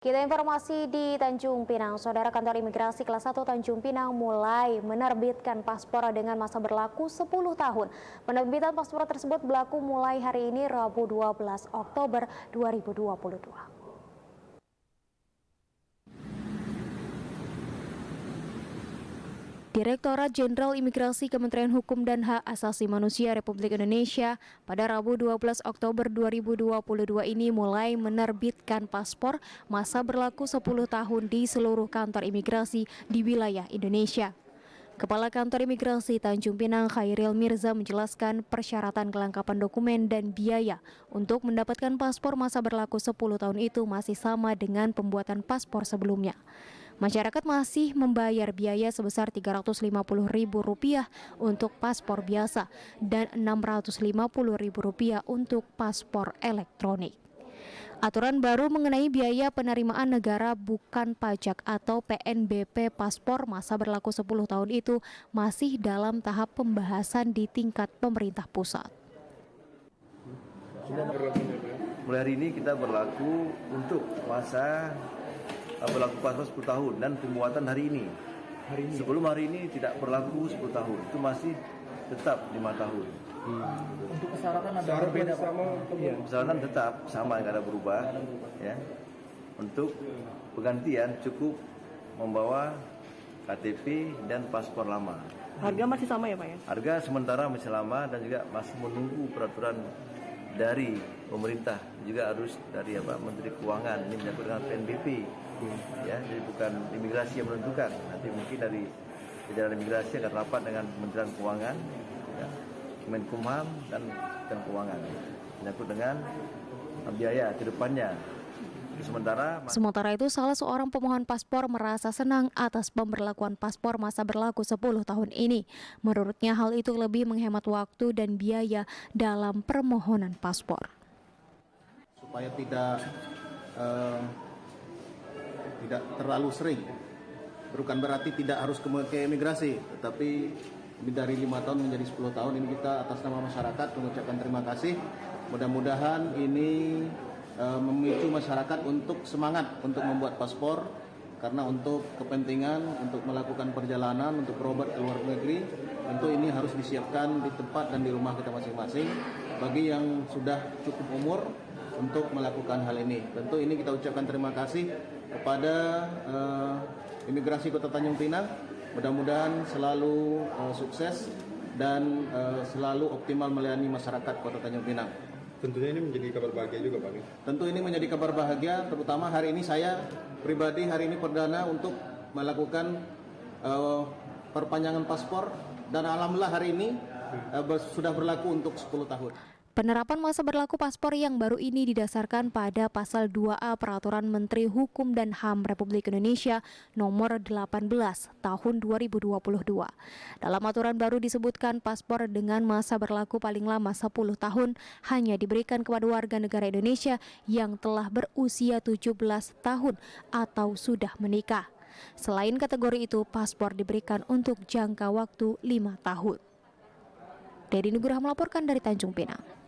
Kita informasi di Tanjung Pinang. Saudara, kantor imigrasi kelas 1 Tanjung Pinang mulai menerbitkan paspor dengan masa berlaku 10 tahun. Penerbitan paspor tersebut berlaku mulai hari ini Rabu 12 Oktober 2022. Direktorat Jenderal Imigrasi Kementerian Hukum dan Hak Asasi Manusia Republik Indonesia pada Rabu 12 Oktober 2022 ini mulai menerbitkan paspor masa berlaku 10 tahun di seluruh kantor imigrasi di wilayah Indonesia. Kepala Kantor Imigrasi Tanjung Pinang Khairil Mirza menjelaskan persyaratan kelengkapan dokumen dan biaya untuk mendapatkan paspor masa berlaku 10 tahun itu masih sama dengan pembuatan paspor sebelumnya. Masyarakat masih membayar biaya sebesar Rp350.000 untuk paspor biasa dan Rp650.000 untuk paspor elektronik. Aturan baru mengenai biaya penerimaan negara bukan pajak atau PNBP paspor masa berlaku 10 tahun itu masih dalam tahap pembahasan di tingkat pemerintah pusat. Mulai hari ini kita berlaku untuk masa berlaku paspor 10 tahun dan pembuatan hari ini. Sebelum hari ini tidak berlaku 10 tahun, itu masih tetap 5 tahun. Untuk persyaratan ada berbeda sama? Persyaratan tetap sama, nggak ada berubah. Ya. Untuk penggantian cukup membawa KTP dan paspor lama. Harga masih sama ya Pak ya? Harga sementara masih lama dan juga masih menunggu peraturan dari pemerintah, juga harus dari Menteri Keuangan. Ini menyangkut dengan PNBP. Ya, jadi bukan imigrasi yang menentukan. Nanti mungkin dari jajaran imigrasi akan rapat dengan Kementerian Keuangan, ya, Kemenkumham dan Keuangan. Menyangkut dengan biaya ke depannya. Sementara itu, salah seorang pemohon paspor merasa senang atas pemberlakuan paspor masa berlaku 10 tahun ini. Menurutnya hal itu lebih menghemat waktu dan biaya dalam permohonan paspor. Supaya tidak terlalu sering, bukan berarti tidak harus ke imigrasi, tetapi lebih dari 5 tahun menjadi 10 tahun ini kita atas nama masyarakat mengucapkan terima kasih. Mudah-mudahan ini memicu masyarakat untuk semangat untuk membuat paspor, karena untuk kepentingan untuk melakukan perjalanan, untuk berobat ke luar negeri, tentu ini harus disiapkan di tempat dan di rumah kita masing-masing. Bagi yang sudah cukup umur untuk melakukan hal ini, tentu ini kita ucapkan terima kasih kepada Imigrasi Kota Tanjung Pinang. Mudah-mudahan selalu sukses dan selalu optimal melayani masyarakat Kota Tanjung Pinang. Tentunya ini menjadi kabar bahagia juga Pak. Tentu ini menjadi kabar bahagia, terutama hari ini saya pribadi hari ini perdana untuk melakukan perpanjangan paspor, dan alhamdulillah hari ini sudah berlaku untuk 10 tahun. Penerapan masa berlaku paspor yang baru ini didasarkan pada Pasal 2A Peraturan Menteri Hukum dan HAM Republik Indonesia Nomor 18 Tahun 2022. Dalam aturan baru disebutkan paspor dengan masa berlaku paling lama 10 tahun hanya diberikan kepada warga negara Indonesia yang telah berusia 17 tahun atau sudah menikah. Selain kategori itu, paspor diberikan untuk jangka waktu 5 tahun. Dedi Nugraha melaporkan dari Tanjung Pinang.